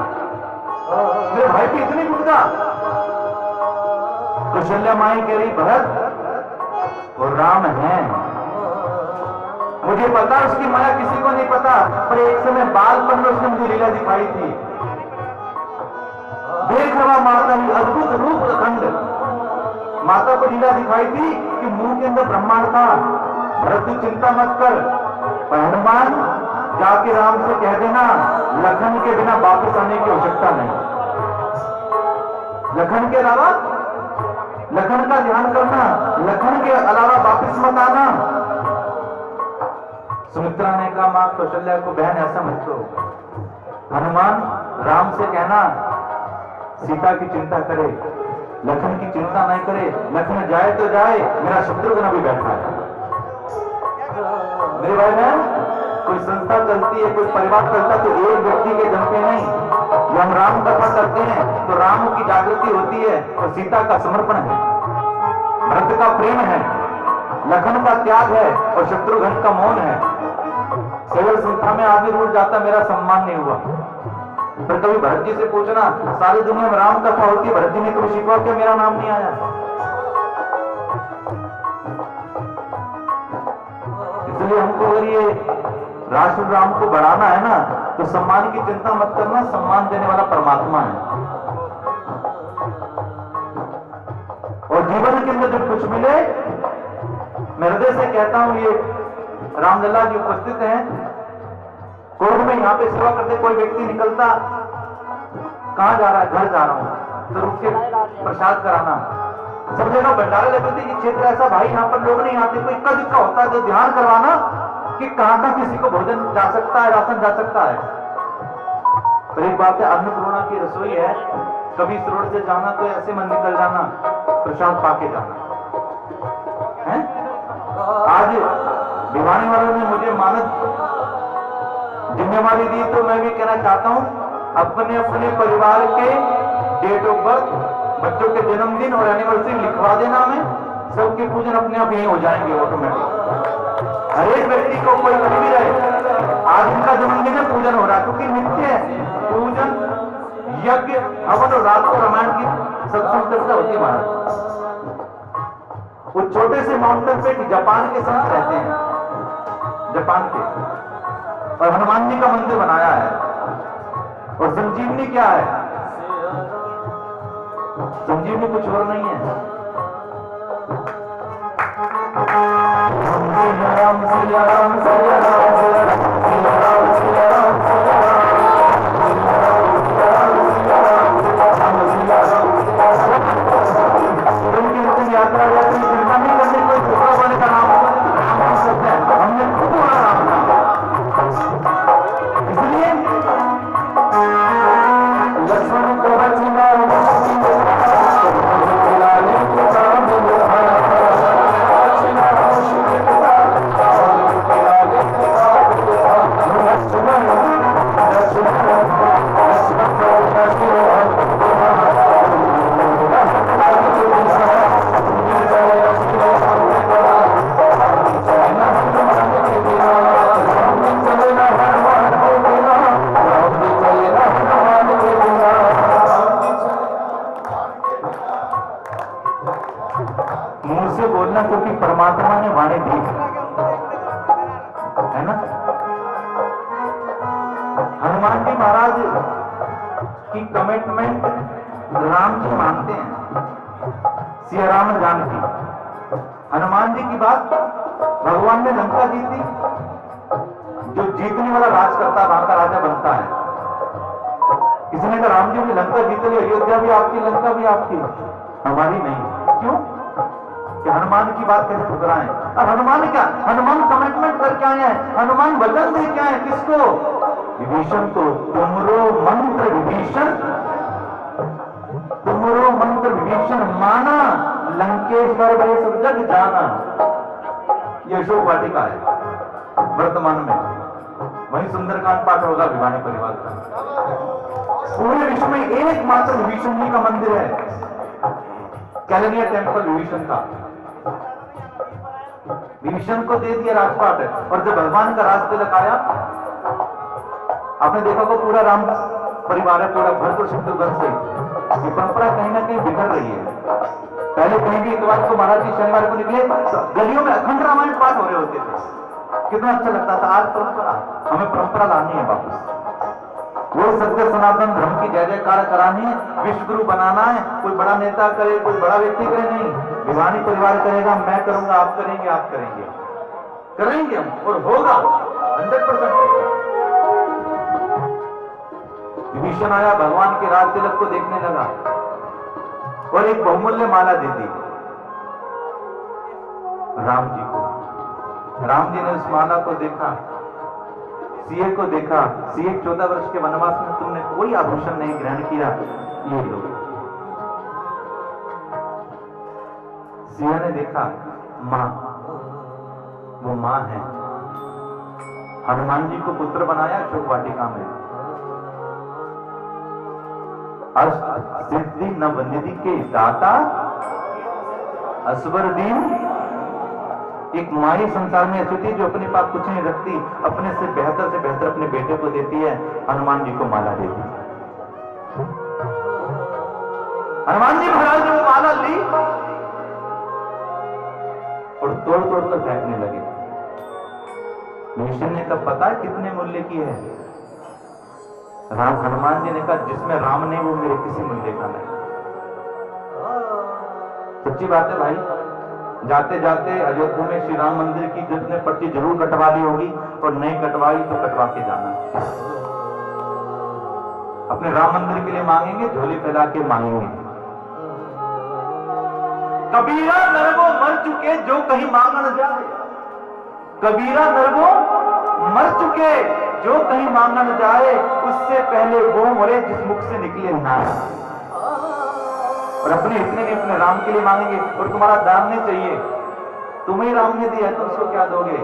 मेरे भाई भी इतनी रुकदा। कौशल्या माई कह रही भरत वो राम है। मुझे पता उसकी माया किसी को नहीं पता, पर एक समय बालपन में उसने मुझे लीला दिखाई थी। देख रहा माता ही अद्भुत रूप अखंड। माता को लीला दिखाई थी कि मुंह के अंदर ब्रह्मांड था। भरत तू चिंता मत कर, पर हनुमान जाके राम से कह देना लखन के बिना वापस आने की आवश्यकता नहीं। लखन के अलावा, लखन का ध्यान करना, लखन के अलावा वापस मत आना। सुमित्रा ने कहा मां कौशल्या को, बहन ऐसा मत करो। हनुमान राम से कहना सीता की चिंता करे, लखन की चिंता नहीं करे। लखन जाए तो जाए, मेरा शत्रुघ्न भी बैठा है। मेरे भाई बहन, कोई संस्था चलती है, कोई परिवार चलता है तो एक व्यक्ति के दम पे नहीं। जब हम राम कथा करते हैं तो राम की जागृति होती है और सीता का समर्पण है, भरत का प्रेम है, लखन का त्याग है और शत्रुघ्न का मौन है। केवल संस्था में आदमी रूठ जाता मेरा सम्मान नहीं हुआ। फिर कभी भरत जी से पूछना, सारी दुनिया में राम कथा होती है, भरत जी ने कभी शिकवा के मेरा नाम नहीं आया। इसलिए हमको अगर ये राष्ट्र राम को बढ़ाना है ना, तो सम्मान की चिंता मत करना, सम्मान देने वाला परमात्मा है। और जीवन के अंदर जब कुछ मिले, मैं हृदय से कहता हूं, ये रामलला जी उपस्थित हैं कोर्ट में, यहाँ पे सेवा करते कोई व्यक्ति निकलता, कहां जा रहा है, घर जा रहा हूं, तो रुक के प्रसाद कराना। सब जगह भंडारा लगती कि क्षेत्र ऐसा भाई यहाँ पर लोग नहीं आते, कोई इक्का दुक्का होता है तो ध्यान करवाना कि कहां का किसी को भोजन जा सकता है, राशन जा सकता है। पर एक बात है, अन्नपूर्णा की रसोई है, कभी इस रोड से जाना तो ऐसे मन निकल जाना, प्रसाद पाके जाना है। आज भिवानी वालों ने मुझे मानद जिम्मेवारी दी, तो मैं भी कहना चाहता हूं, अपने अपने परिवार के डेट ऑफ बर्थ, बच्चों के जन्मदिन और एनिवर्सरी लिखवा देना, में सबके पूजन अपने आप यही हो जाएंगे ऑटोमेटिक। हर एक व्यक्ति को कोई कभी भी रहे, आज इनका जन्मदिन है, पूजन हो रहा है, क्योंकि नित्य है पूजन, यज्ञ, हवन और रात को रामायण की सत्संग चर्चा होती है। महाराज वो छोटे से माउंटेन पे जापान के संत रहते हैं, जापान के, और हनुमान जी का मंदिर बनाया है। और संजीवनी क्या है? संजीवनी कुछ और नहीं है, राम सिया राम सिया राम सिया राम सिया राम सिया राम यात्रा यात्री चिंता नहीं करने, कोई छोटा वाले का नाम सकता है, हमने खुद नाम था। इसलिए लक्ष्मण को बचना बोलना, क्योंकि परमात्मा ने वाणी दी है ना। हनुमान जी महाराज की कमिटमेंट राम जी मानते हैं, सिया राम जानकी। हनुमान जी की बात, भगवान ने लंका जीती, जो जीतने वाला राज करता है वहां का राजा बनता है। किसी ने कहा राम जी ने लंका जीत ली, अयोध्या भी आपकी, लंका भी आपकी, हमारी नहीं। क्यों? कि हनुमान की बात कैसे ठुकराएं। अब हनुमान क्या, हनुमान कमिटमेंट करके आए हैं, हनुमान वचन दे क्या है, किसको? विभीषण को। तुमरो मंत्र विभीषण, तुमरो मंत्र विभीषण माना, लंकेश्वर भय सब जग जाना। ये अशोक वाटिका है वर्तमान में, वही सुंदरकांड पाठ होगा भिवानी परिवार का। पूरे विश्व में एकमात्र विभीषण जी का मंदिर है, कैलेनिया टेम्पल विभीषण का। विभीषण को दे दिया राजपाट, और जब भगवान का राज तिलक आया, आपने देखा को पूरा राम परिवार है, पूरा भरत और शत्रुघ्न से। ये परंपरा कहीं ना कहीं बिखर रही है। पहले कहीं भी इतवार को महाराज जी शनिवार को निकले तो गलियों में अखंड रामायण पाठ हो रहे होते थे, कितना अच्छा लगता था। आज परंपरा, हमें परंपरा लानी है वापस, वो सत्य सनातन धर्म की जय जयकार करानी है, विश्व गुरु बनाना है। कोई बड़ा नेता करे, कोई बड़ा व्यक्ति करे, नहीं, भिवानी परिवार करेगा, मैं करूंगा, आप करेंगे, आप करेंगे, करेंगे हम, और होगा 100% होगा। विभीषण आया, भगवान के राज तिलक को देखने लगा और एक बहुमूल्य माला दे दी राम जी को। राम जी ने उस माला को देखा, सीए को देखा, सीए 14 वर्ष के वनवास में तुमने कोई आभूषण नहीं ग्रहण किया, ये लो। सीए ने देखा, मां, वो मां है। हनुमान जी को पुत्र बनाया अशोक वाटिका में। अष्ट सिद्धि नवनिधि के दाता असवर दीन। एक माई संसार में ऐसी थी जो अपने पास कुछ नहीं रखती, अपने से बेहतर अपने बेटे को देती है। हनुमान जी को माला देती। हनुमान जी महाराज ने वो माला ली और तोड़ तोड़ कर फेंकने लगे। विभीषण ने कहा, पता है कितने मूल्य की है? राम हनुमान जी ने कहा, जिसमें राम नहीं वो मेरे किसी मूल्य का नहीं। सच्ची बात है भाई। जाते जाते अयोध्या में श्री राम मंदिर की जिसने पर्ची जरूर कटवा ली होगी, और नहीं कटवाई तो कटवा के जाना। अपने राम मंदिर के लिए मांगेंगे, झोली फैला के मांगेंगे। कबीरा नरगो मर चुके जो कहीं मांग न जाए। कबीरा नरगो मर चुके जो कहीं मांग न जाए, उससे पहले वो मरे जिस मुख से निकले नारा। और अपने इतने नहीं, अपने राम के लिए मांगेंगे, और तुम्हारा दान नहीं चाहिए, तुम्हें राम ने दिया, तुम उसको क्या दोगे?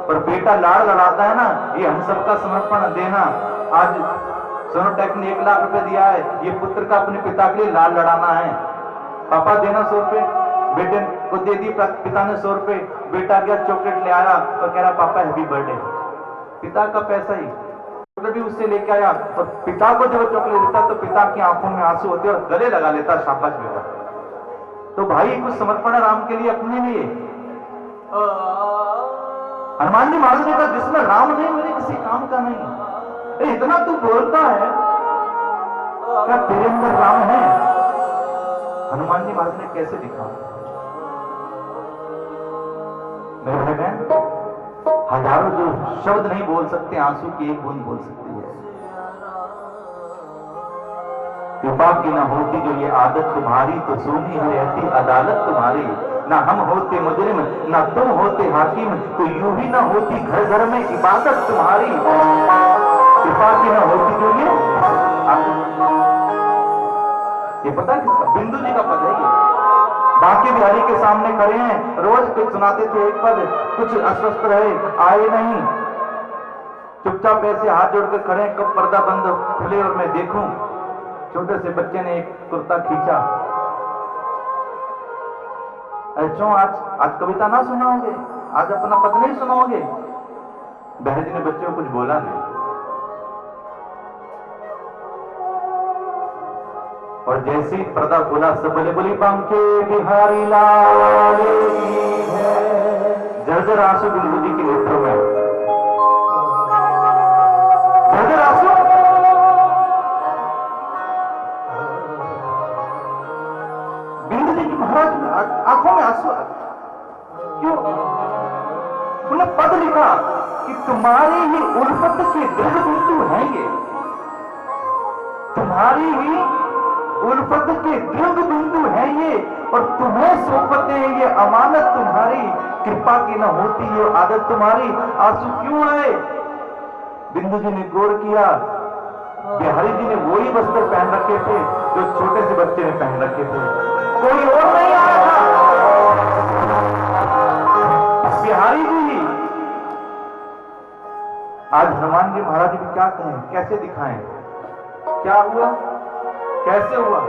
पर बेटा लाड़ लड़ाता है ना, ये हम सबका समर्पण देना। आज सोनोटेक ने 1 लाख रुपए दिया है, ये पुत्र का अपने पिता के लिए लाड़ लड़ाना है। पापा देना 100 रुपए, बेटे को दे दी, पिता ने 100 रुपए। बेटा गया चॉकलेट ले आया और कह रहा, पापा हैप्पी बर्थडे। पिता का पैसा ही भी उससे लेके आया, और पिता को जब चॉकलेट देता तो पिता की आंखों में आंसू होते और गले लगा लेता, शाबाश बेटा। तो भाई कुछ समर्पण राम के लिए, अपने लिए। हनुमान जी महाराज ने कहा, जिसमें राम नहीं मेरे किसी काम का नहीं। इतना तू बोलता है, क्या तेरे अंदर राम है? हनुमान जी महाराज ने कैसे दिखा? मेरे भाई बहन, हजारों जो शब्द नहीं बोल सकते, आंसू की एक बूंद बोल सकती है। कृपा की न होती जो ये आदत तुम्हारी, तो सोनी है रहती अदालत तुम्हारी। ना हम होते मुजरिम, ना तुम होते हाकिम, तो यूं ही ना होती घर घर में इबादत तुम्हारी। कृपा की न होती जो ये पता किसका? बिंदु जी का पद है ये। बाकी बिहारी के सामने खड़े हैं, रोज कुछ सुनाते थे एक पद, कुछ अस्वस्थ रहे, आए नहीं, चुपचाप ऐसे हाथ जोड़कर खड़े, कब पर्दा बंद खुले और मैं देखूं। छोटे से बच्चे ने एक कुर्ता खींचा, क्यों आज कविता ना सुनाओगे? आज अपना पद नहीं सुनाओगे? बिहारी जी ने बच्चे को कुछ बोला नहीं, और जैसे ही पर्दा खुला, सब बोले, बोली पंखे बिहारी लाल की है। जर्जर आंसू बिंदु जी के नेत्रों में, जर्जर आंसू। बिंदु जी की महाराज आंखों में आंसू। क्यों? उन्होंने पद लिखा कि तुम्हारी ही उल्फत के दृढ़ बिंदु हैं ये, तुम्हारी ही उल्फत के दृढ़ बिंदु है ये, और तुम्हें सौंपते हैं ये अमानत तुम्हारी। कृपा की न होती ये आदत तुम्हारी। आंसू क्यों आए? बिंदु जी ने गौर किया, बिहारी जी ने वही वस्त्र पहन रखे थे जो छोटे से बच्चे ने पहन रखे थे, कोई और नहीं आया था, बिहारी जी ही। आज हनुमान जी महाराज भी क्या कहें, कैसे दिखाएं? क्या हुआ, कैसे हुआ?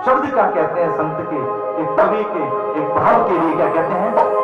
शब्द क्या कहते हैं संत के, एक कवि के, एक भाव के लिए क्या कहते हैं?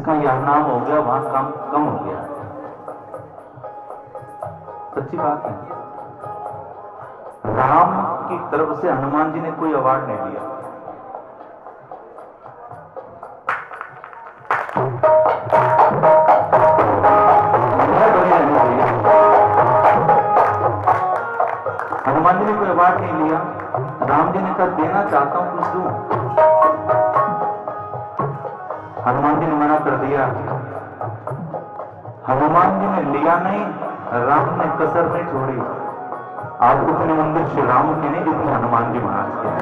जिसका यह नाम हो गया वहां काम कम हो गया। सच्ची बात है। राम की तरफ से हनुमान जी ने कोई अवार्ड नहीं दिया। हनुमान जी ने कोई अवार्ड नहीं लिया। राम जी ने कहा देना चाहता हूं कुछ दूं। हनुमान जी ने मना कर दिया। हनुमान जी ने लिया नहीं, राम ने कसर नहीं छोड़ी। आप उतने मंदिर श्री राम के नहीं जितने हनुमान जी महाराज के हैं।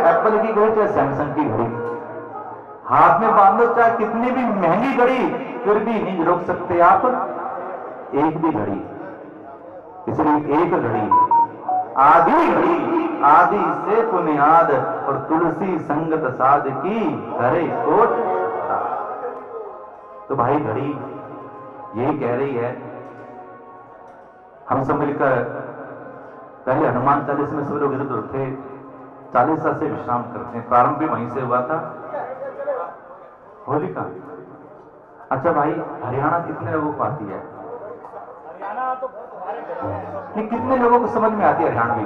एप्पल की घड़ी चाहे सैमसंग की घड़ी हाथ में बांध लो, चाहे कितनी भी महंगी घड़ी, फिर भी नहीं रोक सकते आप एक भी घड़ी। इसलिए एक घड़ी आदि से बुनियाद और तुलसी संगत साध की करे कोट। तो भाई घड़ी यही कह रही है। हम सब मिलकर पहले हनुमान चालीसा में सब लोग इधर उधर थे, चालीसा से विश्राम करते हैं। प्रारंभ भी वहीं से हुआ था, होली का। अच्छा भाई, हरियाणा कितने लोगों को आती है? हरियाणा तो नहीं, कितने लोगों को समझ में आती है हरियाणवी?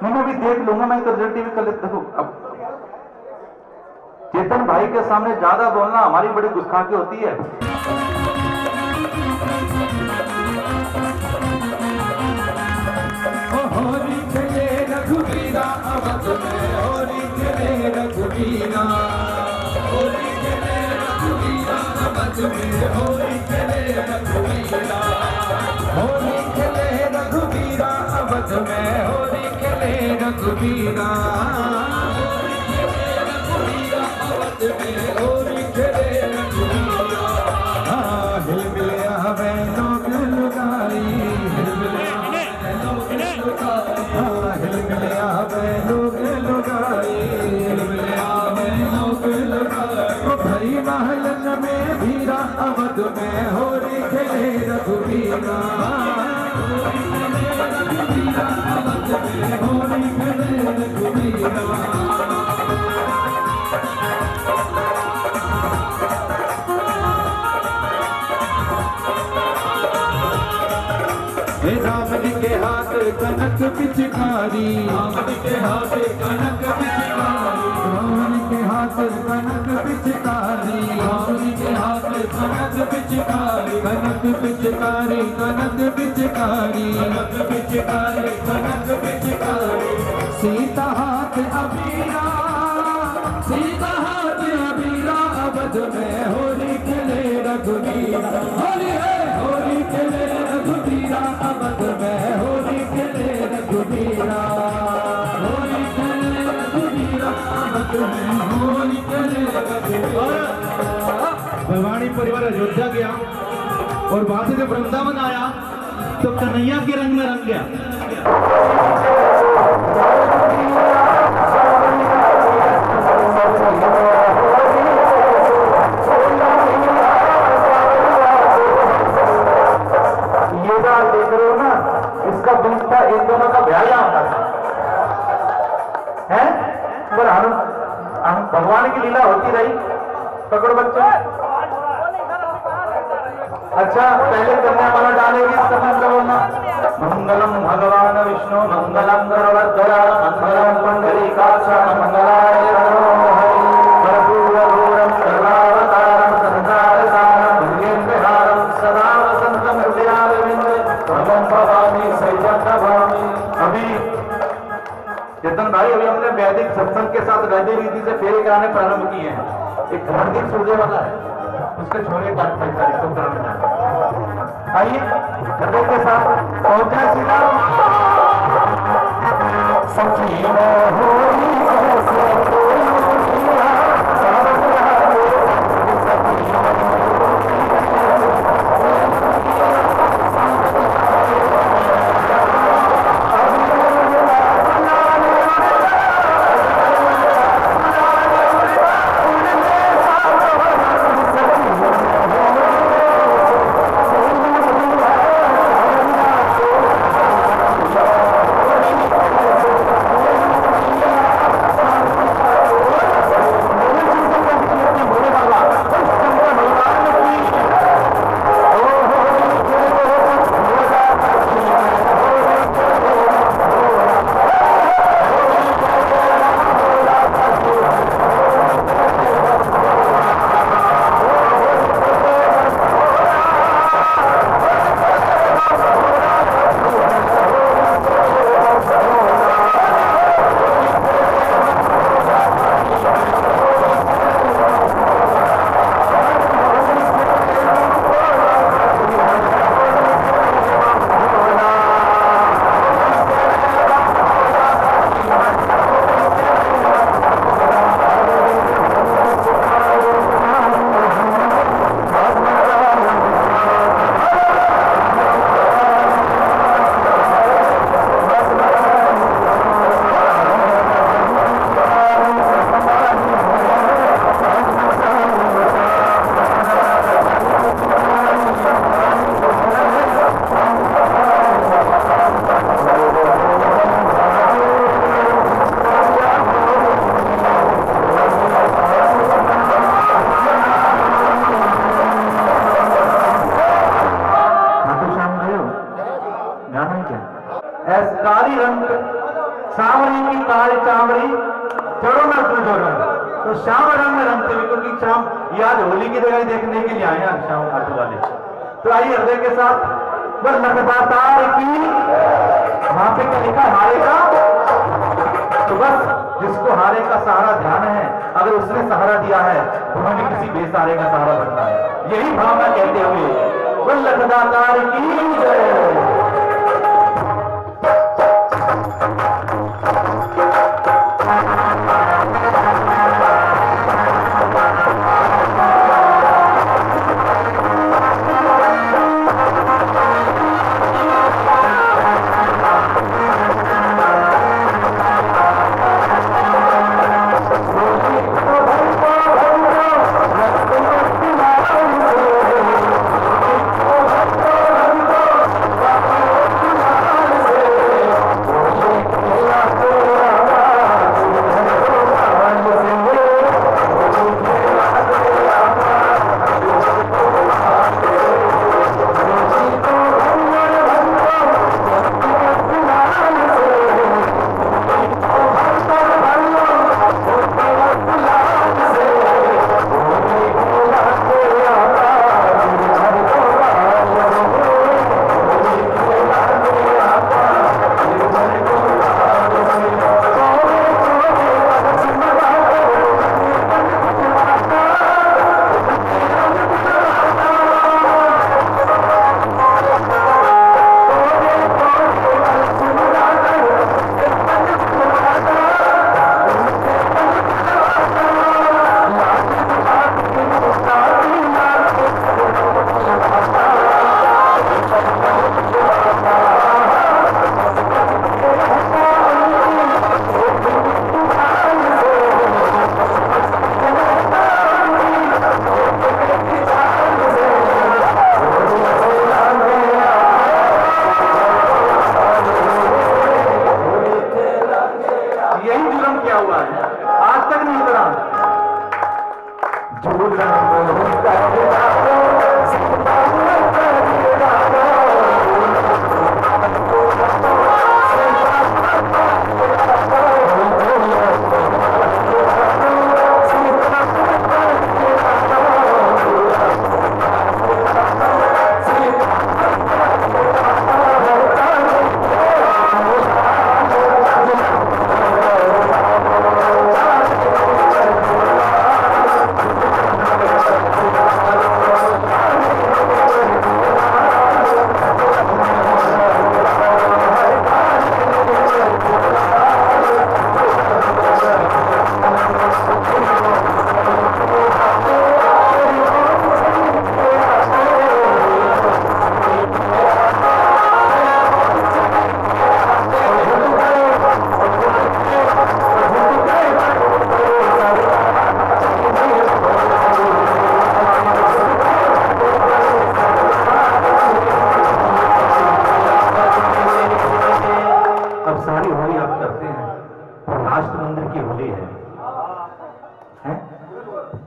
मैं भी देख लूंगा, मैं रिजल्ट भी कर लेता। देखो अब चेतन भाई के सामने ज्यादा बोलना हमारी बड़ी गुस्ताखी होती है। होली खेले रघुवीरा अवध में, होली खेले रघुवीरा, होली खेले रघुवीरा अवध में, होली खेले रघुवीरा, होली खेले रघुवीरा अवध में, होली खेले रघुवीरा, होली खेले रघुवीरा। हाँ हिल मिले हमें लोग लुगाई, हिल मिले हमें लोग लुगाई, हाँ हिल मिले हमें लोग लुगाई, हिल मिले हमें लोग लुगाई। वो भरी महलन में भीरा अवध में, होली खेले रघुवीरा, होली खेले रघुवीरा अवध में, होली खेले रघुवीरा। कनक पिचकारी, रावण के हाथ कनक पिचकारी, रावण के हाथ कनक पिचकारी, रावण के हाथ कनक पिचकारी, कनक पिचकारी, कनक पिचकारी, कनक पिचकारी, कनक पिचकारी। सीता हाथ अबीरा, सीता हाथ अबीरा, अवध में होली खेले रघुवीरा, होली है होली खेले रघुवीरा, अवध में होली खेले रघुवीरा, होली खेले रघुवीरा, अवध में होली खेले रघुवीरा। भवानी परिवार अयोध्या गया और वहां से जब वृंदावन आया तो कन्हैया के रंग में रंग गया। देख रहे हो ना, इसका बीच था इन दोनों का व्यायाम है, पर हम भगवान की लीला होती रही। पकड़ो बच्चे। अच्छा, पहले कन्या माला डालेगी, समझ बोलना। मंगलम भगवान विष्णु मंगलम गरुड़ध्वज मंगलम पुंडरीकाक्ष मंगलाय कर्पूरगौरम सर्वावतारम संसारसारम भुजगेन्द्रहारम सदा वसंतम हृदयारविंदे त्वं भवामि सैजं भवामि। अभी चेतन भाई, अभी हमने वैदिक सत्संग के साथ वैदिक रीति से फेरे कराने प्रारंभ किए हैं। एक घंटी सूर्य वाला है, उसके छोड़े काट तारीख को प्रारंभ। आइए घंटे के साथ पहुंचे सीधा सखी होली काली रंग सांवरी की काली चामड़ी चढ़ो ना तू जोड़ो, तो श्याम रंग में रंगते हुए, क्योंकि शाम ये आज होली की जगह देखने के लिए आए हैं श्याम घाट वाले। तो आइए हृदय के साथ बस नखदातार की, वहां पे क्या लिखा हारे का, तो बस जिसको हारे का सहारा ध्यान है, अगर उसने सहारा दिया है तो हमें किसी बेसहारे का सहारा बनना है। यही भावना कहते हुए बस नखदातार की जय।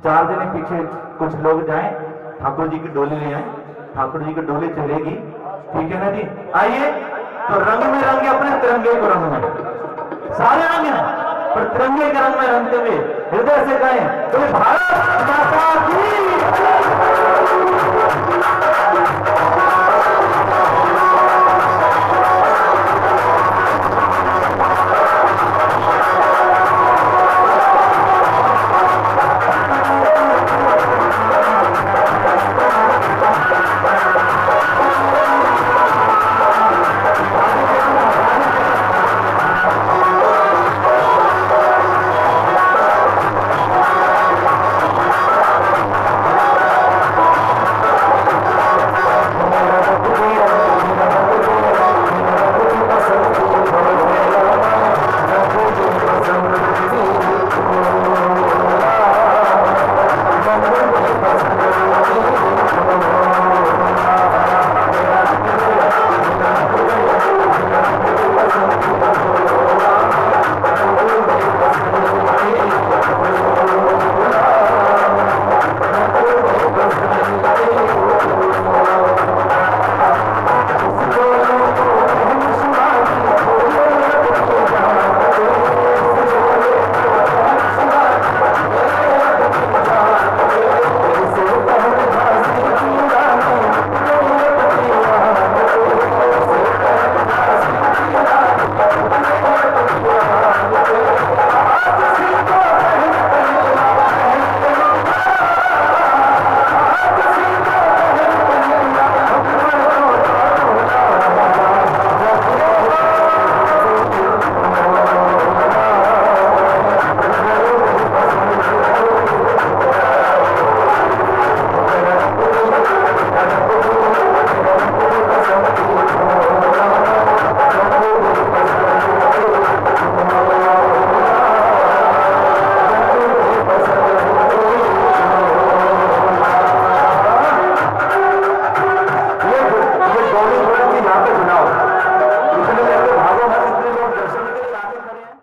4 दिन पीछे कुछ लोग जाएं, ठाकुर जी की डोली ले आए, ठाकुर जी की डोली चलेगी, ठीक है ना जी। आइए तो रंग में रंगे अपने तिरंगे को रंग में, सारे रंग हैं पर तिरंगे के रंग में रंगते हुए हृदय से गाएं, तो भारत